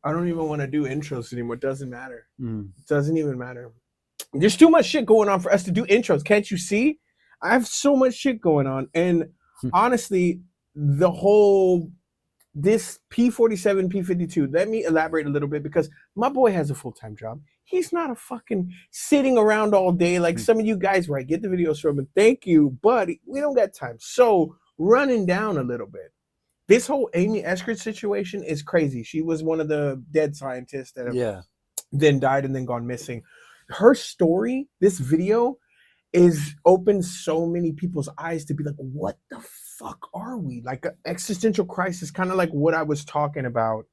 I don't even want to do intros anymore. It doesn't matter. It doesn't even matter. There's too much shit going on for us to do intros. Can't you see? I have so much shit going on. And honestly, this P47, P52, let me elaborate a little bit because my boy has a full-time job. He's not a fucking sitting around all day like some of you guys where I get the videos from. And thank you, but we don't got time. So running down a little bit. This whole Amy Eskridge situation is crazy. She was one of the dead scientists that have then died and then gone missing. Her story, this video, is opened so many people's eyes to be like, what the fuck are we? Like an existential crisis, kind of like what I was talking about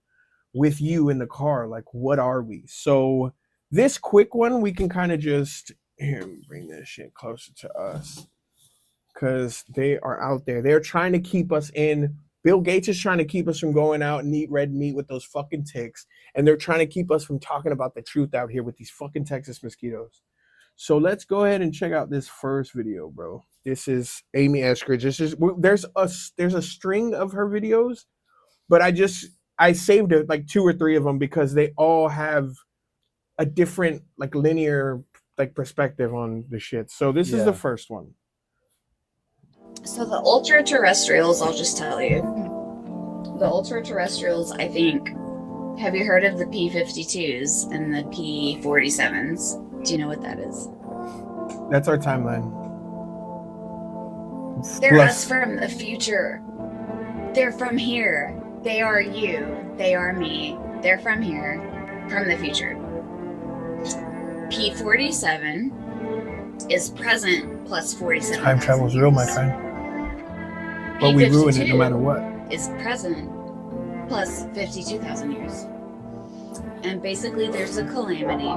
with you in the car. Like, what are we? So this quick one, we can kind of just bring this shit closer to us because they are out there. They're trying to keep us in. Bill Gates is trying to keep us from going out and eat red meat with those fucking ticks. And they're trying to keep us from talking about the truth out here with these fucking Texas mosquitoes. So let's go ahead and check out this first video, bro. This is Amy Eskridge. There's a string of her videos, but I saved it like 2 or 3 of them because they all have a different like linear like perspective on the shit. So this is the first one. So the ultra-terrestrials, I'll just tell you. The ultra-terrestrials, I think, have you heard of the P52s and the P47s? Do you know what that is? That's our timeline. They're us from the future. They're from here. They are you. They are me. They're from here, from the future. P47 is present plus 47. Time travel is real, my friend. But we ruin it no matter what. Is present plus 52,000 years. And basically there's a calamity,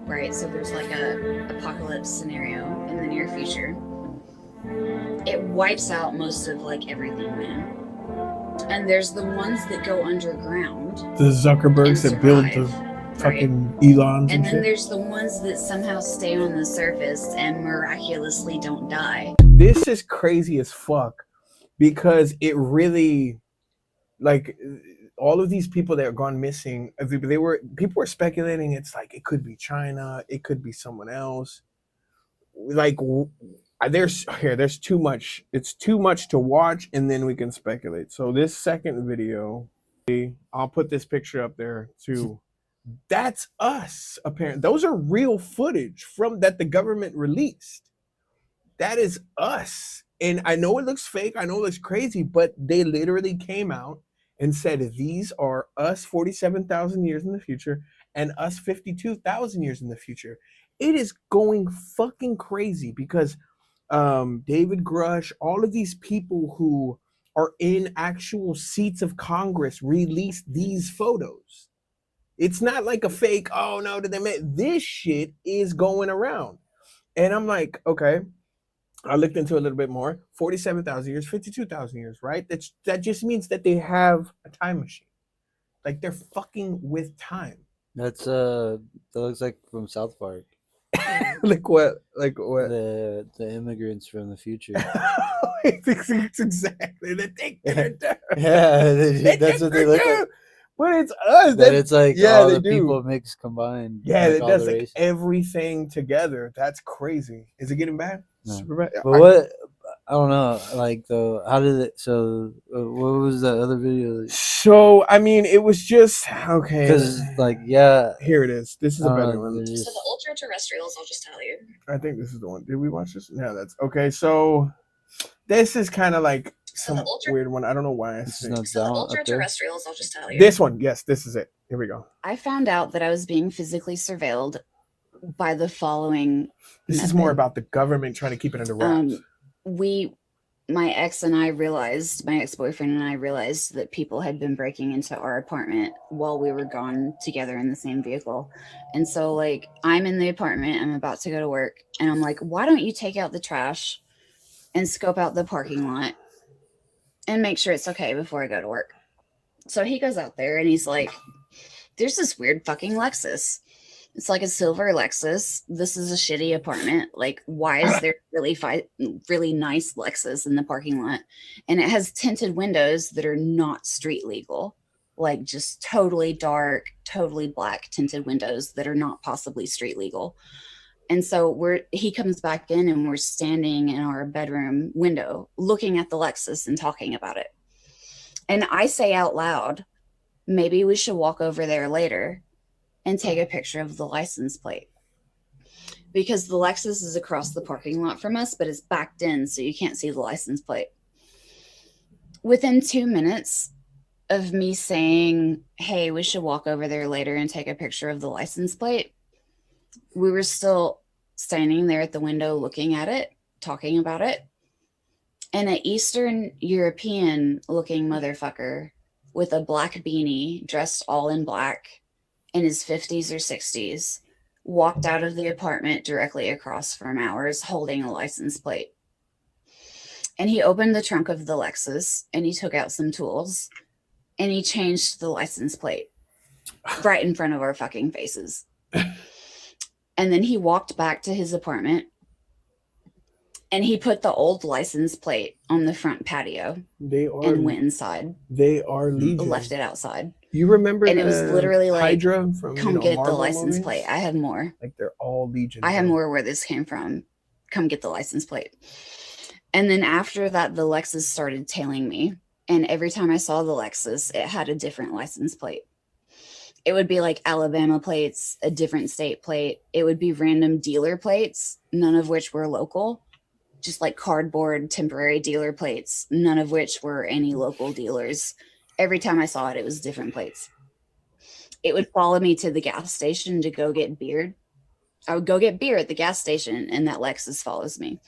right? So there's like a apocalypse scenario in the near future. It wipes out most of like everything, man. And there's the ones that go underground. The Zuckerbergs that build the fucking Elons and then there's the ones that somehow stay on the surface and miraculously don't die. This is crazy as fuck because it really, like, all of these people that are gone missing, people were speculating it's like it could be China, it could be someone else. Like, there's too much. It's too much to watch, and then we can speculate. So this second video, I'll put this picture up there too. That's us, apparently. Those are real footage from that the government released. That is us. And I know it looks fake, I know it looks crazy, but they literally came out and said these are us 47,000 years in the future and us 52,000 years in the future. It is going fucking crazy because David Grush, all of these people who are in actual seats of Congress released these photos. It's not like a fake, oh no, did they make this shit is going around. And I'm like, okay. I looked into it a little bit more. 47,000 years, 52,000 years, right? That just means that they have a time machine. Like they're fucking with time. That's that looks like from South Park. Like what? Like what? The immigrants from the future. It's exactly. They think they're done. Yeah, that's what they look like. But it's us. That it's like all the do. people mixed combined. Yeah, like it does like everything together. That's crazy. Is it getting bad? No. Super bad? But what? I don't know. Like though, how did it? So what was that other video? So I mean, it was just okay. Because like here it is. This is a better one. So the ultra-terrestrials, I'll just tell you. I think this is the one. Did we watch this? Yeah, that's okay. So this is kind of like some weird one. I don't know why. So the ultra-terrestrials, I'll just tell you. This one, yes, this is it. Here we go. I found out that I was being physically surveilled by the following. This is more about the government trying to keep it under wraps. My ex-boyfriend and I realized that people had been breaking into our apartment while we were gone together in the same vehicle. And so like, I'm in the apartment, I'm about to go to work, and I'm like, why don't you take out the trash and scope out the parking lot and make sure it's okay before I go to work? So he goes out there and he's like, there's this weird fucking Lexus. It's like a silver Lexus. This is a shitty apartment. Like, why is there really nice Lexus in the parking lot? And it has tinted windows that are not street legal. Like, just totally dark, totally black tinted windows that are not possibly street legal. And so he comes back in and we're standing in our bedroom window looking at the Lexus and talking about it. And I say out loud, maybe we should walk over there later and take a picture of the license plate. Because the Lexus is across the parking lot from us, but it's backed in, so you can't see the license plate. Within 2 minutes of me saying, hey, we should walk over there later and take a picture of the license plate, we were still standing there at the window looking at it, talking about it. And an Eastern European looking motherfucker with a black beanie, dressed all in black, in his 50s or 60s, walked out of the apartment directly across from ours holding a license plate. And he opened the trunk of the Lexus and he took out some tools and he changed the license plate right in front of our fucking faces. And then he walked back to his apartment and he put the old license plate on the front patio and went inside. They are legion. Left it outside. You remember and it was literally like, Hydra from, come get Marvel the license movies? plate. I have more. Like, they're all legion. I have more where this came from. Come get the license plate. And then after that, the Lexus started tailing me. And every time I saw the Lexus, it had a different license plate. It would be like Alabama plates, a different state plate. It would be random dealer plates, none of which were local. Just like cardboard temporary dealer plates, none of which were any local dealers. Every time I saw it, it was different plates. It would follow me to the gas station to go get beer. I would go get beer at the gas station, and that Lexus follows me.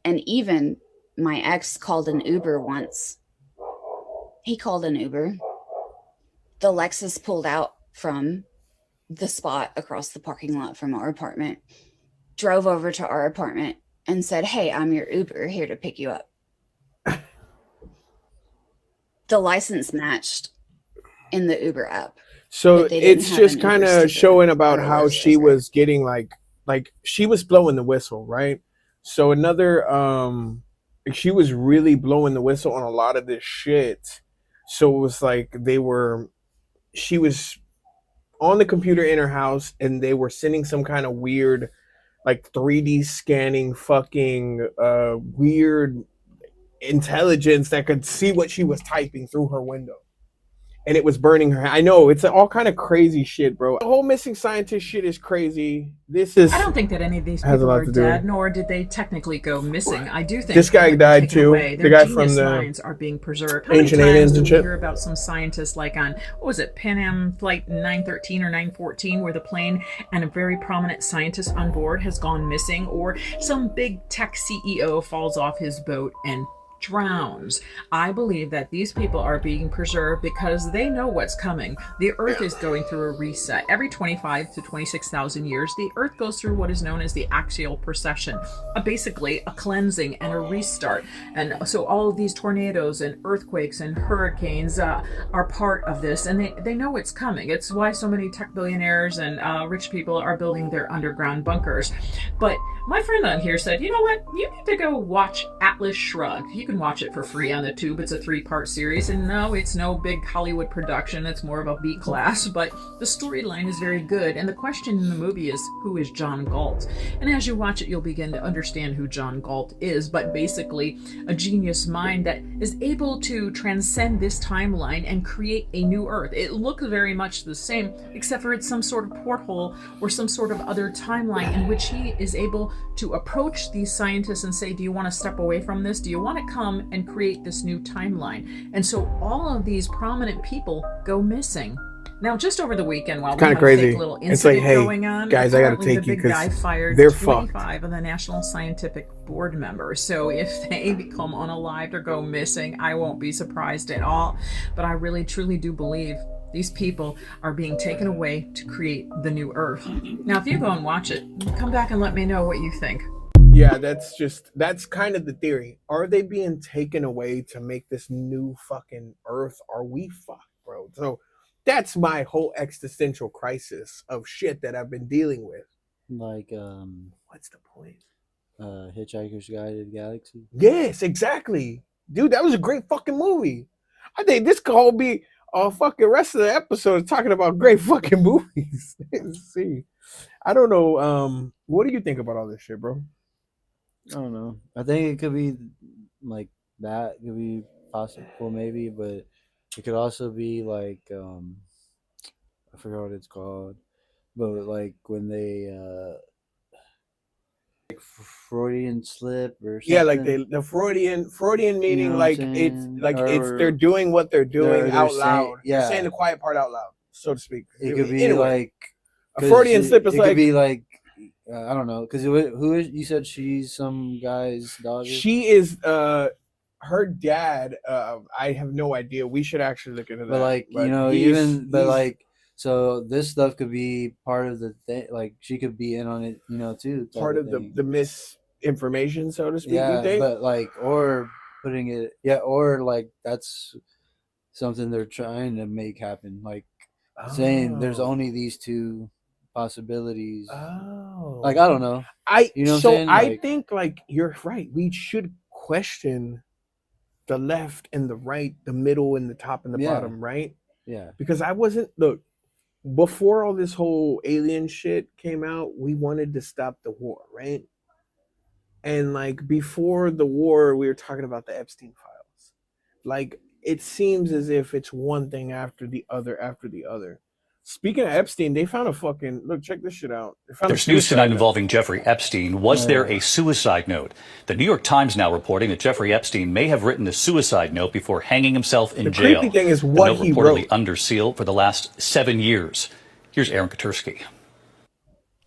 And even my ex called an Uber once. He called an Uber. The Lexus pulled out from the spot across the parking lot from our apartment, drove over to our apartment, and said, hey, I'm your Uber here to pick you up. The license matched in the Uber app. So it's just kind of showing about how she was getting like she was blowing the whistle, right? So she was really blowing the whistle on a lot of this shit. So it was like she was on the computer in her house and they were sending some kind of weird, like 3D scanning fucking weird intelligence that could see what she was typing through her window. And it was burning her. I know, it's all kind of crazy shit, bro. The whole missing scientist shit is crazy. I don't think that any of these people are dead, nor did they technically go missing. I do think this guy died too. The guy from the minds are being preserved. How ancient many aliens times and do we shit. hear about some scientists like on, what was it, Pan Am Flight 913 or 914, where the plane and a very prominent scientist on board has gone missing, or some big tech CEO falls off his boat and drowns. I believe that these people are being preserved because they know what's coming. The Earth is going through a reset. Every 25 to 26,000 years, the Earth goes through what is known as the axial precession, basically a cleansing and a restart. And so all of these tornadoes and earthquakes and hurricanes are part of this, and they know it's coming. It's why so many tech billionaires and rich people are building their underground bunkers. But my friend on here said, you know what? You need to go watch Atlas Shrugged. You can watch it for free on the tube. It's a 3-part series, and no, it's no big Hollywood production. It's more of a B class, but the storyline is very good. And the question in the movie is, who is John Galt? And as you watch it, you'll begin to understand who John Galt is, but basically a genius mind that is able to transcend this timeline and create a new Earth. It looks very much the same, except for it's some sort of porthole or some sort of other timeline in which he is able to approach these scientists and say, do you want to step away from this? Do you want to come and create this new timeline? And so all of these prominent people go missing. Now, just over the weekend, while we had a fake little incident going on, guys, I gotta take you because fired they're 25 fucked. of the National Scientific Board members. So if they become unalived or go missing, I won't be surprised at all. But I really, truly do believe these people are being taken away to create the new Earth. Now, if you go and watch it, come back and let me know what you think. Yeah, that's kind of the theory. Are they being taken away to make this new fucking Earth? Are we fucked, bro? So That's my whole existential crisis of shit that I've been dealing with. Like What's the point? Hitchhiker's Guide to the Galaxy. Yes, exactly. Dude, that was a great fucking movie. I think this could all be a fucking rest of the episode talking about great fucking movies. Let's see. I don't know. What do you think about all this shit, bro? I don't know. I think it could be like that. It could be possible, maybe, but it could also be like I forgot what it's called, but like when they like Freudian slip or something. Yeah, like the Freudian meaning, You know what like I'm it's saying? like it's Or they're doing what they're doing they're out saying- loud. They're yeah. saying the quiet part out loud, so to speak. It could be Anyway, like a 'cause Freudian slip is it like could be like I don't know, because who is you said she's some guy's daughter. she is her dad. I have no idea. We should actually look into that. But like you know, like so this stuff could be part of the thing. Like she could be in on it, you know, too. part of thing. the misinformation, so to speak. Yeah, you think? but like or putting it, yeah, or like that's something they're trying to make happen. Like saying there's Oh. only these two possibilities. Oh, Like I don't know. You know what I'm so saying? I Like- think like you're right. We should question the left and the right, the middle and the top and the Yeah. bottom, right? Yeah. Because I wasn't look before all this whole alien shit came out. We wanted to stop the war, right? And like before the war, we were talking about the Epstein files. Like it seems as if it's one thing after the other after the other. Speaking of Epstein, they found a fucking look. Check this shit out. They found There's a news suicide tonight note. involving Jeffrey Epstein. Was there a suicide note? The New York Times now reporting that Jeffrey Epstein may have written a suicide note before hanging himself in The jail. creepy thing is The what note he reportedly wrote. under seal for the last 7 years. Here's Aaron Katursky.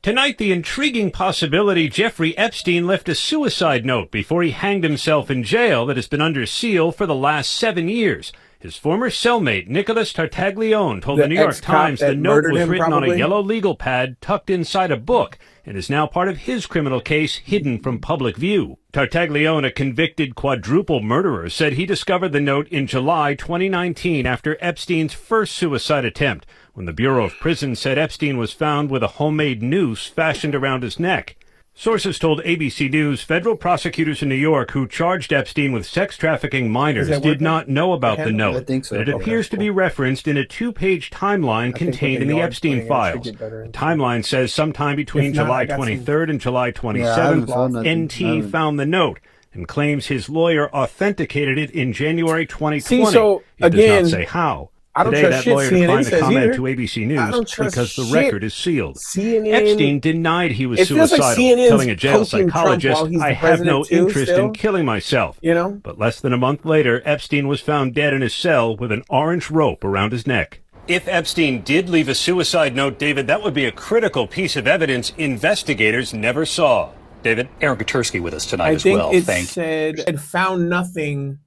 Tonight, the intriguing possibility Jeffrey Epstein left a suicide note before he hanged himself in jail that has been under seal for the last 7 years. His former cellmate, Nicholas Tartaglione, told the New York ex-cop Times the that note murdered was him, written on a probably? yellow legal pad tucked inside a book and is now part of his criminal case hidden from public view. Tartaglione, a convicted quadruple murderer, said he discovered the note in July 2019 after Epstein's first suicide attempt, when the Bureau of Prisons said Epstein was found with a homemade noose fashioned around his neck. Sources told ABC News federal prosecutors in New York who charged Epstein with sex trafficking minors that did working? not know about the I note, think so. but it Okay, appears to be referenced in a 2-page timeline contained in the Epstein files. The timeline says sometime between If not, July I got some- 23rd and July Yeah, I 27th, haven't found nothing. I NT haven't- found the note and claims his lawyer authenticated it in January 2020. See, so, It does again, not say how. I don't Today, trust that shit lawyer CNN declined to says comment either. to ABC I News don't trust because the shit record is sealed. CNN. Epstein denied he was It feels like suicidal, CNN's telling a jail poking Trump psychologist, while he's the I have no president too, interest still. in killing myself. You know, But less than a month later, Epstein was found dead in his cell with an orange rope around his neck. If Epstein did leave a suicide note, David, that would be a critical piece of evidence investigators never saw. David? Aaron Katursky with us tonight I as think well. it Thank said it found nothing.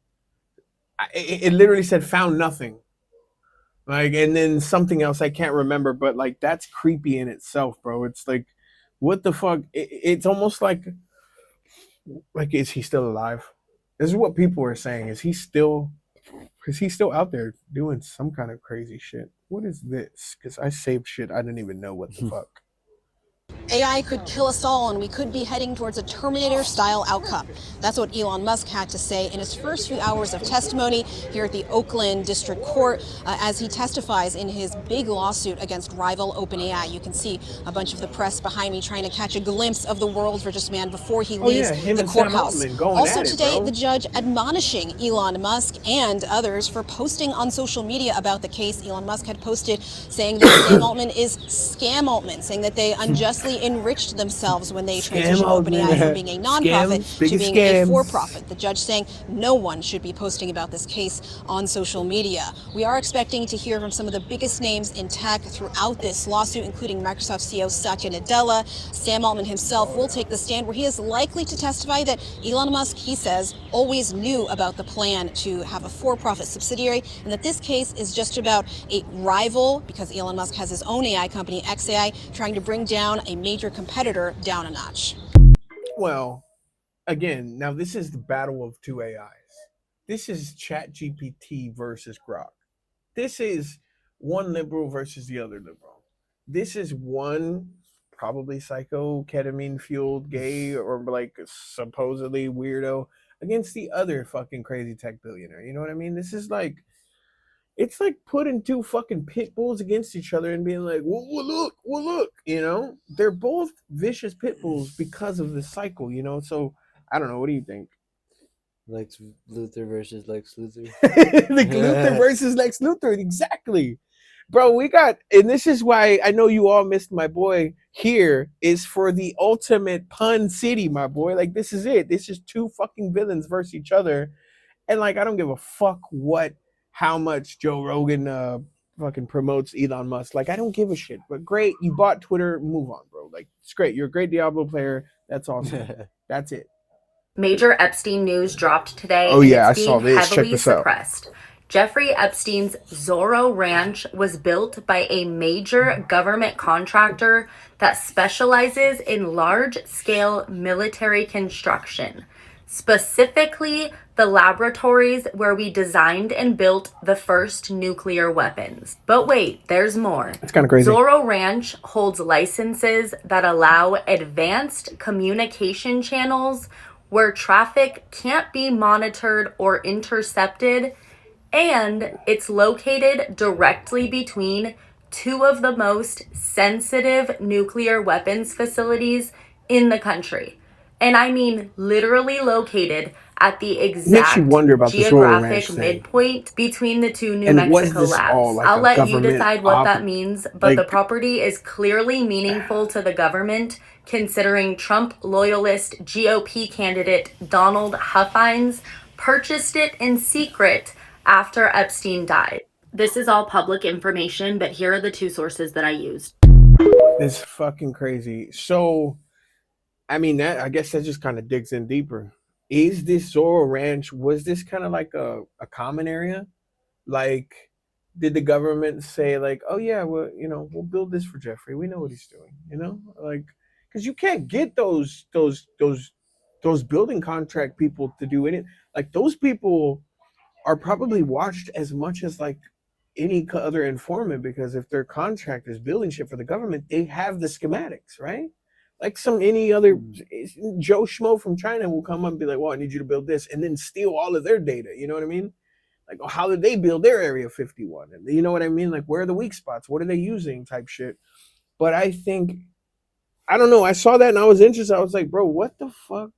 It literally said found nothing. Like, and then something else I can't remember, but like that's creepy in itself, bro. It's like, what the fuck? It's almost like is he still alive? This is what people are saying. Is he still out there doing some kind of crazy shit? What is this? Because I saved shit I didn't even know what the fuck. AI could kill us all, and we could be heading towards a Terminator-style outcome. That's what Elon Musk had to say in his first few hours of testimony here at the Oakland District Court as he testifies in his big lawsuit against rival OpenAI. You can see a bunch of the press behind me trying to catch a glimpse of the world's richest man before he leaves him the and Sam courthouse. Altman going Also at it, today, bro. the judge admonishing Elon Musk and others for posting on social media about the case. Elon Musk had posted saying that Sam Altman is Scam Altman, saying that they unjustly enriched themselves when they transitioned Altman. OpenAI from being a nonprofit Scams, to biggest being a scams. for-profit. The judge saying no one should be posting about this case on social media. We are expecting to hear from some of the biggest names in tech throughout this lawsuit, including Microsoft CEO Satya Nadella. Sam Altman himself will take the stand, where he is likely to testify that Elon Musk, he says, always knew about the plan to have a for-profit subsidiary, and that this case is just about a rival, because Elon Musk has his own AI company, XAI, trying to bring down a major competitor down a notch. Well, again, now this is the battle of two AIs. This is ChatGPT versus Grok. This is one liberal versus the other liberal. This is one probably psycho ketamine fueled gay or like supposedly weirdo against the other fucking crazy tech billionaire. You know what I mean? This is like, it's like putting two fucking pit bulls against each other and being like, well, look, you know, they're both vicious pit bulls because of the cycle, you know. So I don't know. What do you think? Lex Luthor versus Lex Luthor. Like Luthor versus Lex Luthor, exactly. Bro, we got, and this is why I know you all missed my boy here, is for the ultimate pun city, my boy. Like, this is it. This is two fucking villains versus each other. And like, I don't give a fuck how much Joe Rogan fucking promotes Elon Musk. Like, I don't give a shit. But great, you bought Twitter, move on, bro. Like, it's great. You're a great Diablo player. That's awesome. That's it. Major Epstein news dropped today, Oh, and yeah, it's I saw being this. Check heavily this out. suppressed. Jeffrey Epstein's Zorro Ranch was built by a major government contractor that specializes in large-scale military construction, specifically the laboratories where we designed and built the first nuclear weapons. But wait, there's more. It's kind of crazy. Zorro Ranch holds licenses that allow advanced communication channels where traffic can't be monitored or intercepted, and it's located directly between two of the most sensitive nuclear weapons facilities in the country. And I mean literally located at the exact geographic midpoint between the two New Mexico labs. Like, I'll let you decide what that means, but the property is clearly meaningful to the government, considering Trump loyalist GOP candidate Donald Huffines purchased it in secret after Epstein died. This is all public information, but here are the two sources that I used. It's fucking crazy. So, I mean, I guess that just kind of digs in deeper. Is this Zorro Ranch, was this kind of like a common area? Like, did the government say like, oh yeah, well, you know, we'll build this for Jeffrey. We know what he's doing, you know? Like, because you can't get those building contract people to do anything. Like, those people are probably watched as much as like any other informant, because if their contract is building shit for the government, they have the schematics, right? Like any other Joe Schmo from China will come up and be like, well, I need you to build this, and then steal all of their data. You know what I mean? Like, oh, how did they build their Area 51? And you know what I mean? Like, where are the weak spots? What are they using? Type shit. But I think, I don't know. I saw that and I was interested. I was like, bro, what the fuck?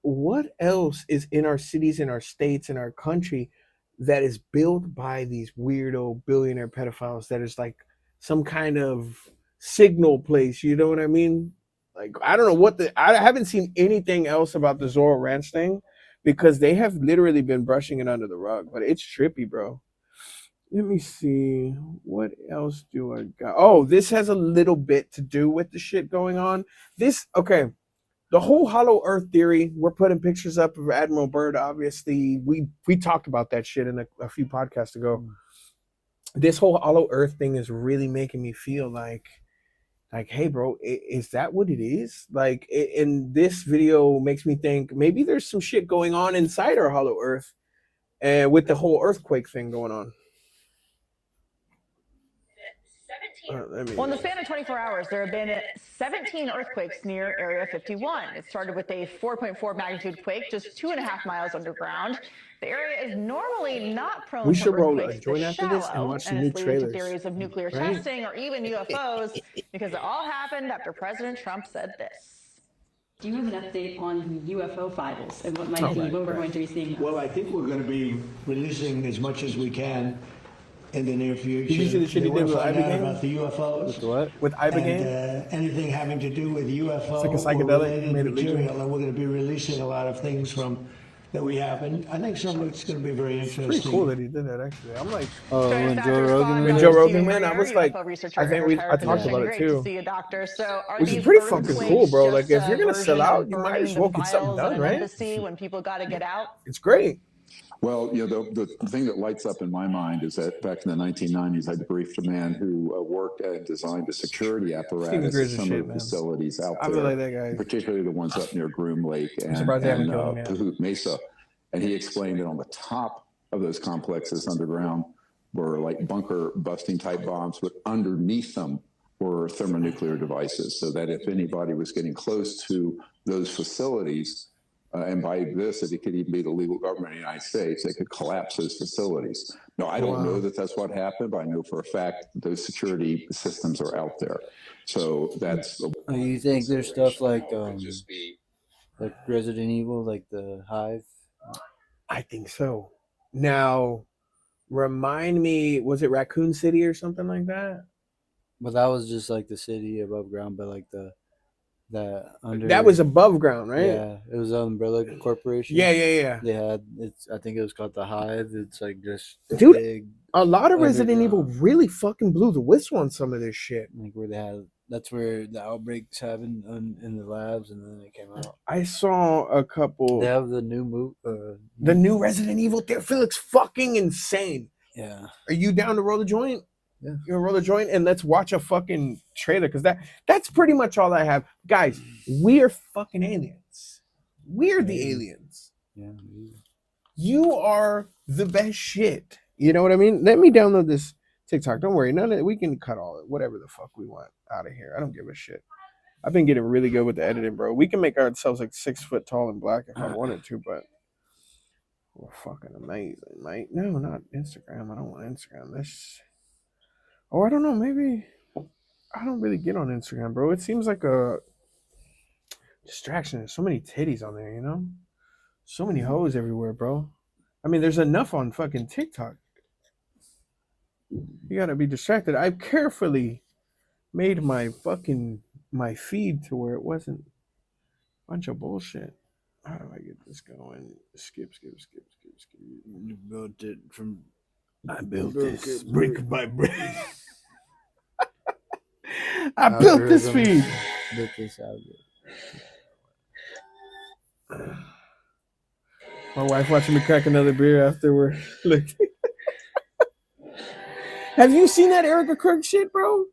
What else is in our cities, in our states, in our country that is built by these weirdo billionaire pedophiles that is like some kind of signal place? You know what I mean? Like, I don't know I haven't seen anything else about the Zorro Ranch thing, because they have literally been brushing it under the rug, but it's trippy, bro. Let me see. What else do I got? Oh, this has a little bit to do with the shit going on. Okay. The whole hollow earth theory, we're putting pictures up of Admiral Byrd, obviously. We talked about that shit in a few podcasts ago. This whole hollow earth thing is really making me feel like, hey, bro, is that what it is? Like, in this video makes me think maybe there's some shit going on inside our hollow earth, and with the whole earthquake thing going on. Well, in the span of 24 hours, there have been 17 earthquakes near Area 51. It started with a 4.4 magnitude quake just 2.5 miles underground. The area is normally not prone to earthquakes this shallow, and it's leading to theories of nuclear testing or even UFOs, because it all happened after President Trump said this. Do you have an update on UFO files and what might be what we're going to be seeing? Well, I think we're going to be releasing as much as we can in the near future. Did you see the shit he did with Ibogaine? About the UFOs. With what? With Ibogaine? And anything having to do with UFO it's like a psychedelic material. And we're going to be releasing a lot of things that we have. And I think some of it's going to be very interesting. It's pretty cool that he did that, actually. I'm like, when Joe Rogan went, I was like, I talked about it too. Which is pretty fucking cool, bro. Like, if you're going to sell out, you might as well get something done, right? When people got to get out. It's great. Well, you know, the thing that lights up in my mind is that back in the 1990s, I briefed a man who worked and designed a security apparatus at some of the facilities out there, like that guy. Particularly the ones up near Groom Lake and Pahoot Mesa. And he explained that on the top of those complexes underground, were like bunker busting type bombs, but underneath them were thermonuclear devices, so that if anybody was getting close to those facilities, and by this, it could even be the legal government of the United States, they could collapse those facilities. No, I don't know that that's what happened, but I know for a fact those security systems are out there. So that's. You think there's stuff like Resident Evil, like the Hive? I think so. Now, remind me, was it Raccoon City or something like that? Well, that was just like the city above ground, but like that was above ground, right? Yeah, it was Umbrella Corporation. Yeah. They had I think it was called the Hive. It's like just dude. Big a lot of Resident Evil really fucking blew the whistle on some of this shit. Like where they had. That's where the outbreaks happened in the labs, and then it came out. I saw a couple. They have the new the new Resident Evil. It looks fucking insane. Yeah. Are you down to roll the joint? Yeah. You gonna roll the joint and let's watch a fucking trailer, because that's pretty much all I have. Guys, we are fucking aliens. We're the aliens. Yeah. You are the best shit. You know what I mean? Let me download this TikTok. Don't worry. None of it. We can cut all it. Whatever the fuck we want out of here. I don't give a shit. I've been getting really good with the editing, bro. We can make ourselves like 6 foot tall and black if I wanted to, but we're fucking amazing, mate. No, not Instagram. I don't want Instagram. Oh, I don't know. Maybe I don't really get on Instagram, bro. It seems like a distraction. There's so many titties on there, you know? So many hoes everywhere, bro. I mean, there's enough on fucking TikTok. You gotta be distracted. I've carefully made my feed to where it wasn't a bunch of bullshit. How do I get this going? Skip. You built it from. I built this brick by brick. I built this feed. Built this out. My wife watching me crack another beer after we're looking. Have you seen that Erica Kirk shit, bro?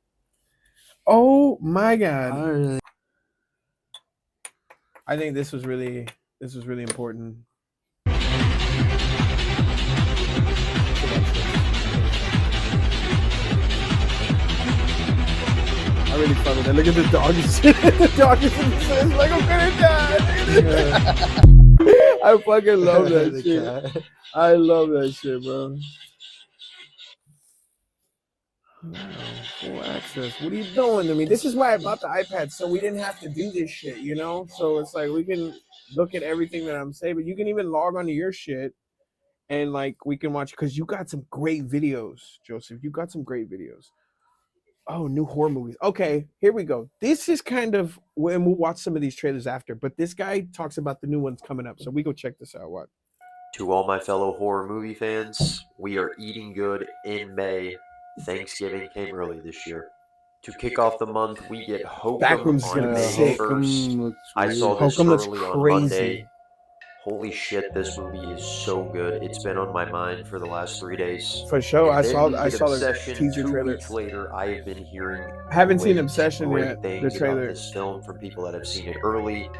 Oh my god! I think this was really important. I really fuck with that. Look at the dog and shit. The dog is like, I'm gonna die. I fucking love that shit. I love that shit, bro. Wow, full access. What are you doing to me? This is why I bought the iPad, so we didn't have to do this shit, you know? So it's like we can look at everything that I'm saying, but you can even log onto your shit and like we can watch, because you got some great videos, Joseph. You got some great videos. Oh, new horror movies. Okay, here we go. This is kind of when we'll watch some of these trailers after, but this guy talks about the new ones coming up. So we go check this out. What? To all my fellow horror movie fans, we are eating good in May. Thanksgiving came early this year. To kick off the month, we get Hokum on May 1st. I saw this early on Monday. Holy shit, this movie is so good. It's been on my mind for the last 3 days. For sure, I saw the teaser 2 trailer. weeks later, I have been hearing haven't seen Obsession yet. The trailer. This film from people that have seen it early.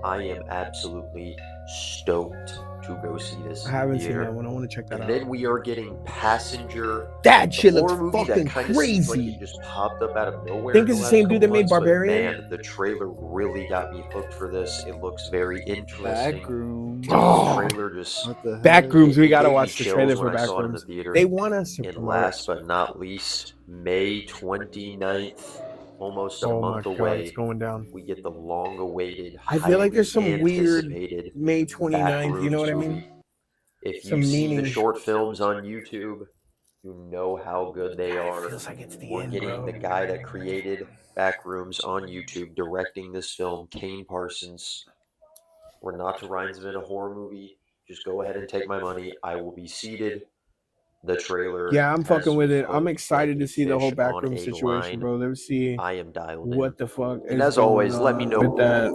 I am absolutely stoked to go see this. I haven't seen that one. I want to check that out. And then we are getting Passenger. That shit looks fucking crazy. Like it just popped up out of nowhere. Think it's the same dude that made Barbarian? Man, the trailer really got me hooked for this. It looks very interesting. Backrooms. Oh, the trailer just Backrooms. We gotta watch the trailer for Backrooms. They want us to. And last but not least, May 29th. Almost a month away. It's going down. We get the long-awaited. I feel like there's some weird May 29th. You know what I mean? If you see the short films on YouTube, you know how good they are. Feels like it's the We're end, getting bro. the guy that created Backrooms on YouTube directing this film, Kane Parsons. We're not to Ryan's been a horror movie. Just go ahead and take my money. I will be seated. The trailer. Yeah, I'm fucking with it. I'm excited to see the whole backroom situation, bro. Let's see. I am dialed in. What the fuck? And as always, let me know. With that.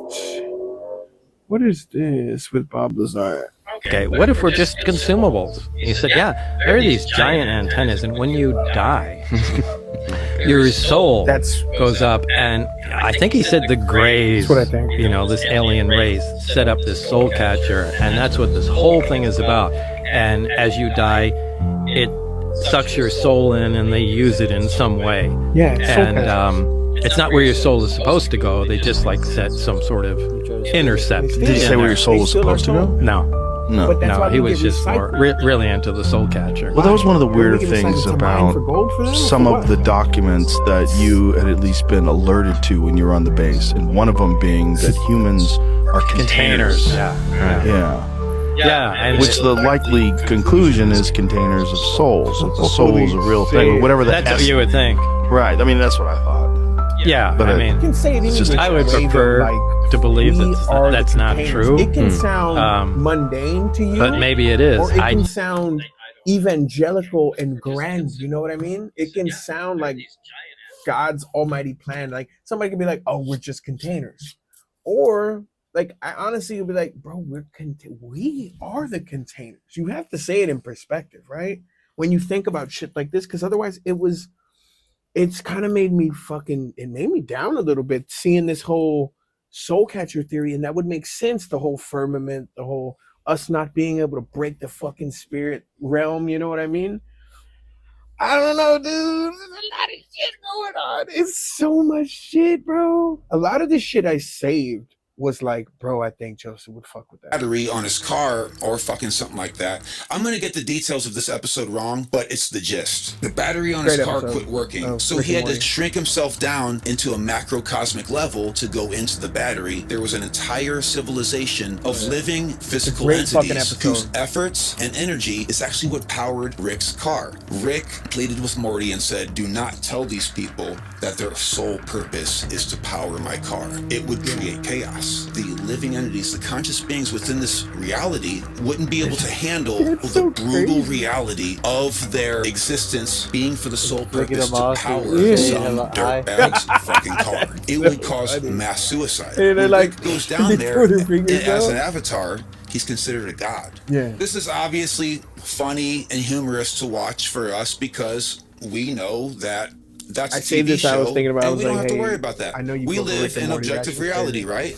What is this with Bob Lazar? Okay, what if we're just consumables? He said, yeah, there are these giant antennas, and when you die, your soul goes up, and I think he said the Greys, that's what I think. You know, this alien race set up this soul catcher, and that's what this whole thing is about. And as you die, it sucks your soul in and they use it in some way. Yeah, it's so and it's not where your soul is supposed to go. They just like set some sort of intercept. Did he say where your soul was supposed to go? No. No. He was just more really into the soul catcher. Well, that was one of the weirder things about some of the documents that you had at least been alerted to when you were on the base, and one of them being that humans are containers. Yeah, and which the likely conclusion is containers of souls. That the soul is a real thing, whatever that. That's what you would think, right? I mean, that's what I thought. Yeah, but I mean, you can say it just, I would prefer to believe that that's not true. It can sound mundane to you, but maybe it is. Or it can sound evangelical and grand. You know what I mean? It can sound like God's almighty plan. Like somebody can be like, "Oh, we're just containers," or like I honestly would be like, "Bro, we are the containers." You have to say it in perspective, right? When you think about shit like this, because otherwise it's kind of made me down a little bit seeing this whole soul catcher theory, and that would make sense. The whole firmament, the whole us not being able to break the fucking spirit realm. You know what I mean? I don't know, dude. There's a lot of shit going on. It's so much shit, bro. A lot of this shit I saved was like, bro, I think Joseph would fuck with that. Battery on his car or fucking something like that. I'm going to get the details of this episode wrong, but it's the gist. The battery on his car quit working, so he had to shrink himself down into a macrocosmic level to go into the battery. There was an entire civilization of living physical entities whose efforts and energy is actually what powered Rick's car. Rick pleaded with Morty and said, do not tell these people that their sole purpose is to power my car. It would create chaos. The living entities, the conscious beings within this reality wouldn't be able to handle the brutal reality of their existence being for the sole purpose to power some dirtbag's fucking car. It would cause mass suicide. When Rick goes down there as an avatar, he's considered a god. This is obviously funny and humorous to watch for us because we know that that's a TV show, I was thinking about, and we don't have to worry about that. I know you we live in objective reality, right?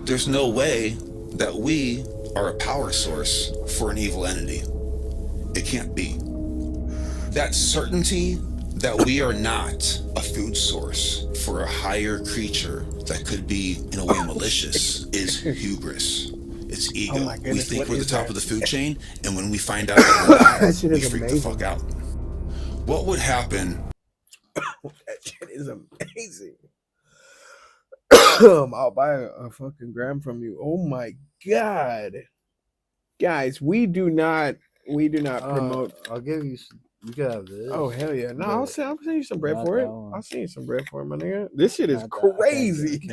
There's no way that we are a power source for an evil entity. It can't be. That certainty that we are not a food source for a higher creature that could be, in a way, malicious is hubris. It's ego. We think we're the top of the food chain, and when we find out that we're not, we freak the fuck out. What would happen? That shit is amazing. I'll buy a fucking gram from you. Oh my god, guys, we do not promote. I'll give you. You can have this. Oh hell yeah! No, I'll send you some bread for it. I'll send you some bread for it, my nigga. This shit is crazy.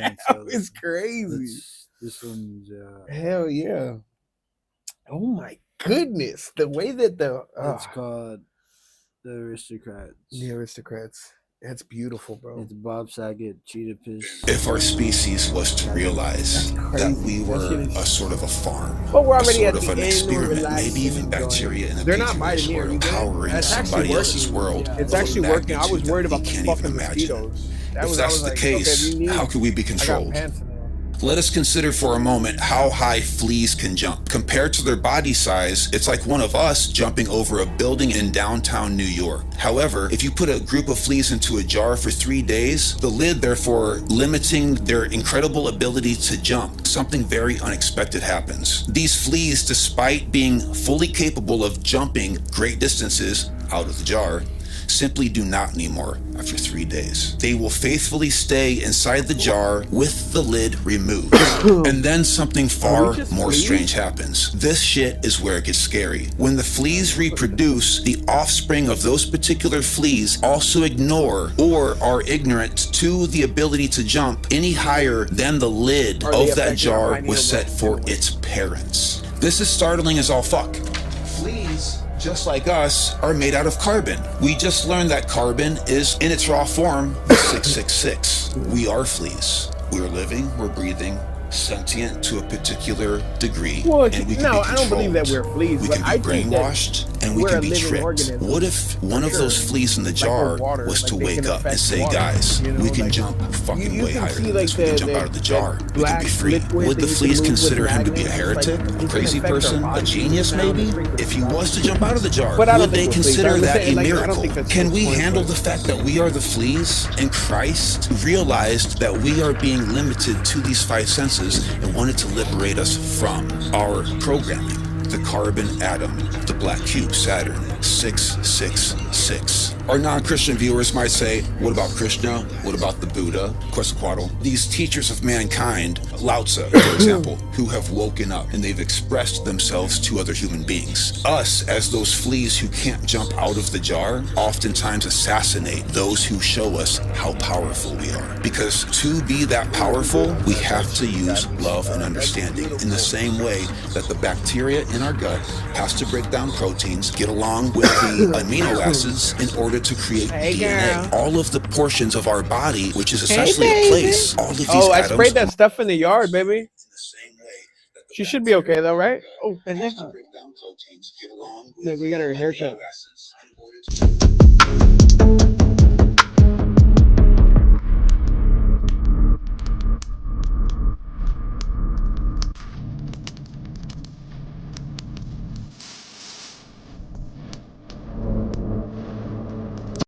It's crazy. This one's hell yeah. Oh my goodness, the way that it's called The Aristocrats. The Aristocrats. That's beautiful, bro. It's Bob Saget, Cheetah Piss. If our species was to realize that we were a sort of a farm, but we're already a at sort of the an end, experiment, maybe even bacteria in a petri dish empowering somebody else's world. It's actually working. I was worried about the fucking mosquitoes. If that's the case, how could we be controlled? Let us consider for a moment how high fleas can jump. Compared to their body size, it's like one of us jumping over a building in downtown New York. However, if you put a group of fleas into a jar for 3 days, the lid, therefore, limiting their incredible ability to jump, something very unexpected happens. These fleas, despite being fully capable of jumping great distances out of the jar, simply do not anymore after 3 days. They will faithfully stay inside the jar with the lid removed. And then something far more strange happens. This shit is where it gets scary. When the fleas reproduce, the offspring of those particular fleas also ignore or are ignorant to the ability to jump any higher than the lid of that jar was set for its parents. This is startling as all fuck. Fleas, just like us, are made out of carbon. We just learned that carbon is, in its raw form, the 666. We are fleas. We're living, we're breathing, sentient to a particular degree. Well, and we can be I don't believe that we're fleas. We but can be brainwashed, and we we're can a be living tricked. organism. What if one of those fleas in the jar was to wake up and say, guys, we can jump fucking way higher than this. We can jump out of the jar. We can be free. Would the fleas consider him to be a heretic, a crazy person, a genius maybe? If he was to jump out of the jar, would they consider that a miracle? Can we handle the fact that we are the fleas and Christ realized that we are being limited to these five senses and wanted to liberate us from our programming? The carbon atom, the black cube, Saturn, 666. Our non-Christian viewers might say, what about Krishna? What about the Buddha? Quetzalcoatl? These teachers of mankind, Lao Tzu, for example, who have woken up and they've expressed themselves to other human beings. Us, as those fleas who can't jump out of the jar, oftentimes assassinate those who show us how powerful we are. Because to be that powerful, we have to use love and understanding in the same way that the bacteria in our gut has to break down proteins, get along with the amino acids in order to create DNA. All of the portions of our body, which is essentially a place, all of these I atoms. sprayed that stuff in the yard, baby. She should be okay though, right? Oh, we got her haircut.